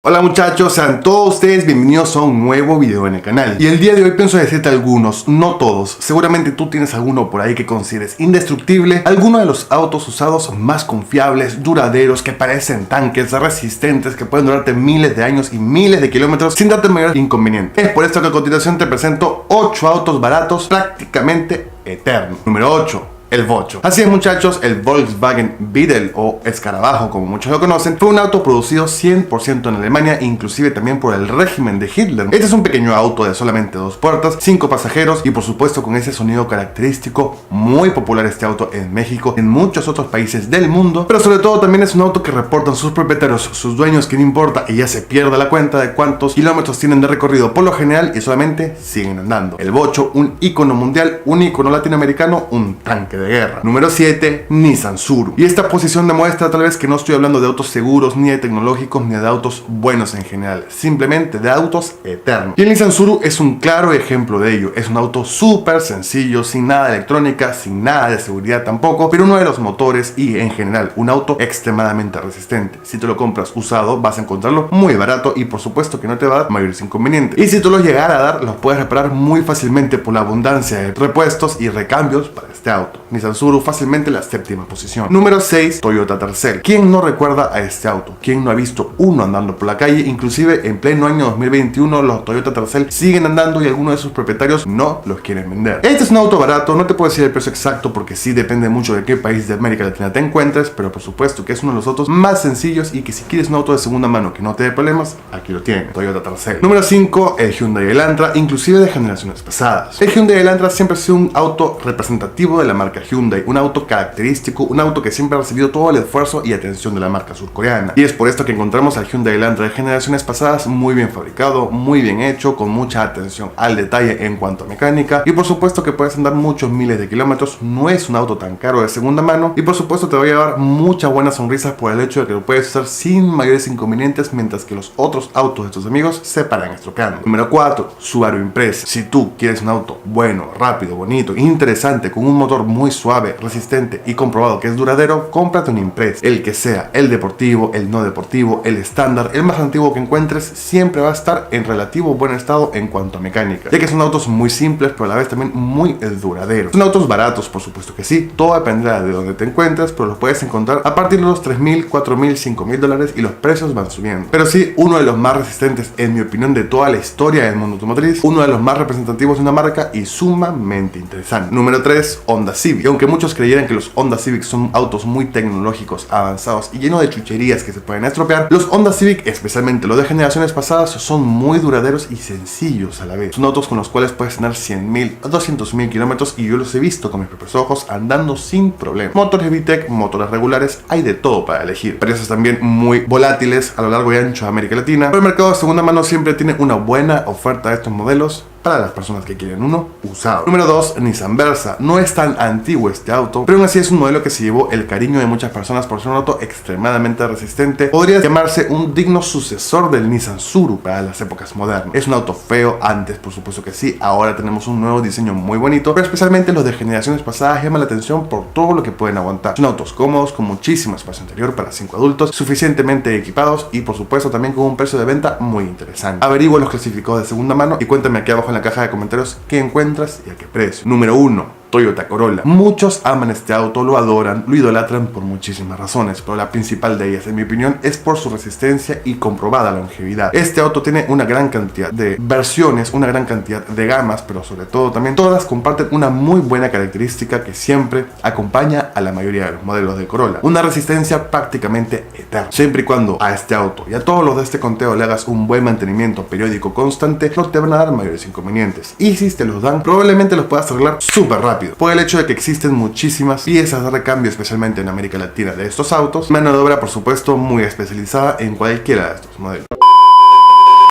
Hola muchachos, sean todos ustedes bienvenidos a un nuevo video en el canal. Y el día de hoy pienso decirte algunos, no todos. Seguramente tú tienes alguno por ahí que consideres indestructible. Alguno de los autos usados más confiables, duraderos, que parecen tanques, resistentes, que pueden durarte miles de años y miles de kilómetros sin darte mayor inconveniente. Es por esto que a continuación te presento 8 autos baratos prácticamente eternos. Número 8. El Bocho. Así es muchachos, el Volkswagen Beetle o Escarabajo como muchos lo conocen, fue un auto producido 100% en Alemania, inclusive también por el régimen de Hitler. Este es un pequeño auto de solamente 2 puertas, 5 pasajeros y por supuesto con ese sonido característico, muy popular este auto en México, en muchos otros países del mundo, pero sobre todo también es un auto que reportan sus propietarios, sus dueños, que no importa y ya se pierde la cuenta de cuántos kilómetros tienen de recorrido por lo general y solamente siguen andando. El Bocho, un ícono mundial, un ícono latinoamericano, un tanque de guerra. Número 7, Nissan Tsuru. Y esta posición demuestra tal vez que no estoy hablando de autos seguros, ni de tecnológicos, ni de autos buenos en general, simplemente de autos eternos. Y el Nissan Tsuru es un claro ejemplo de ello. Es un auto súper sencillo, sin nada de electrónica, sin nada de seguridad tampoco, pero uno de los motores y en general un auto extremadamente resistente. Si te lo compras usado vas a encontrarlo muy barato y por supuesto que no te va a dar mayores inconvenientes. Y si tú los llegara a dar, los puedes reparar muy fácilmente por la abundancia de repuestos y recambios para este auto. Nissan Tsuru fácilmente la 7ª posición. Número 6, Toyota Tercel. ¿Quién no recuerda a este auto? ¿Quién no ha visto uno andando por la calle? Inclusive en pleno año 2021 los Toyota Tercel siguen andando y algunos de sus propietarios no los quieren vender. Este es un auto barato, no te puedo decir el precio exacto porque sí depende mucho de qué país de América Latina te encuentres, pero por supuesto que es uno de los autos más sencillos y que si quieres un auto de segunda mano que no te dé problemas, aquí lo tienes, Toyota Tercel. Número 5, el Hyundai Elantra, inclusive de generaciones pasadas. El Hyundai Elantra siempre ha sido un auto representativo de la marca Hyundai, un auto característico, un auto que siempre ha recibido todo el esfuerzo y atención de la marca surcoreana. Y es por esto que encontramos al Hyundai Elantra de generaciones pasadas muy bien fabricado, muy bien hecho, con mucha atención al detalle en cuanto a mecánica y por supuesto que puedes andar muchos miles de kilómetros, no es un auto tan caro de segunda mano y por supuesto te va a llevar muchas buenas sonrisas por el hecho de que lo puedes usar sin mayores inconvenientes mientras que los otros autos de tus amigos se paran estropeando. Número 4, Subaru Impreza. Si tú quieres un auto bueno, rápido, bonito, interesante, con un motor muy suave, resistente y comprobado que es duradero, cómprate un Impreza. El que sea, el deportivo, el no deportivo, el estándar, el más antiguo que encuentres, siempre va a estar en relativo buen estado en cuanto a mecánica, ya que son autos muy simples pero a la vez también muy duraderos. Son autos baratos, por supuesto que sí, todo dependerá de donde te encuentres, pero los puedes encontrar a partir de los $3,000, $4,000, $5,000 y los precios van subiendo. Pero sí, uno de los más resistentes en mi opinión de toda la historia del mundo automotriz, uno de los más representativos de una marca y sumamente interesante. Número 3, Honda Civic. Y aunque muchos creyeran que los Honda Civic son autos muy tecnológicos, avanzados y llenos de chucherías que se pueden estropear, los Honda Civic, especialmente los de generaciones pasadas, son muy duraderos y sencillos a la vez. Son autos con los cuales puedes tener 100,000 a 200,000 kilómetros y yo los he visto con mis propios ojos andando sin problema. Motores VTEC, motores regulares, hay de todo para elegir. Precios también muy volátiles a lo largo y ancho de América Latina, pero el mercado de segunda mano siempre tiene una buena oferta de estos modelos para las personas que quieren uno usado. Número 2, Nissan Versa. No es tan antiguo este auto, pero aún así es un modelo que se llevó el cariño de muchas personas por ser un auto extremadamente resistente. Podría llamarse un digno sucesor del Nissan Tsuru para las épocas modernas. Es un auto feo, antes por supuesto que sí, ahora tenemos un nuevo diseño muy bonito, pero especialmente los de generaciones pasadas llaman la atención por todo lo que pueden aguantar. Son autos cómodos, con muchísimo espacio interior para 5 adultos, suficientemente equipados y por supuesto también con un precio de venta muy interesante. Averigua los clasificados de segunda mano y cuéntame aquí abajo en la caja de comentarios qué encuentras y a qué precio. Número 1, Toyota Corolla. Muchos aman este auto, lo adoran, lo idolatran por muchísimas razones, pero la principal de ellas, en mi opinión, es por su resistencia y comprobada longevidad. Este auto tiene una gran cantidad de versiones, una gran cantidad de gamas, pero sobre todo también todas comparten una muy buena característica que siempre acompaña a la mayoría de los modelos de Corolla: una resistencia prácticamente eterna. Siempre y cuando a este auto y a todos los de este conteo le hagas un buen mantenimiento periódico constante, no te van a dar mayores inconvenientes. Y si te los dan, probablemente los puedas arreglar súper rápido, por el hecho de que existen muchísimas piezas de recambio, especialmente en América Latina, de estos autos. Mano de obra, por supuesto, muy especializada en cualquiera de estos modelos.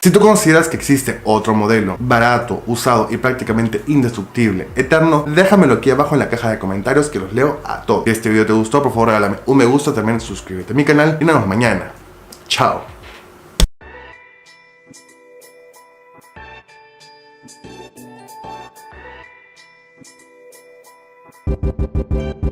Si tú consideras que existe otro modelo barato, usado y prácticamente indestructible, eterno, déjamelo aquí abajo en la caja de comentarios que los leo a todos. Si este video te gustó, por favor regálame un me gusta, también suscríbete a mi canal y nos vemos mañana. Chao. Thank you.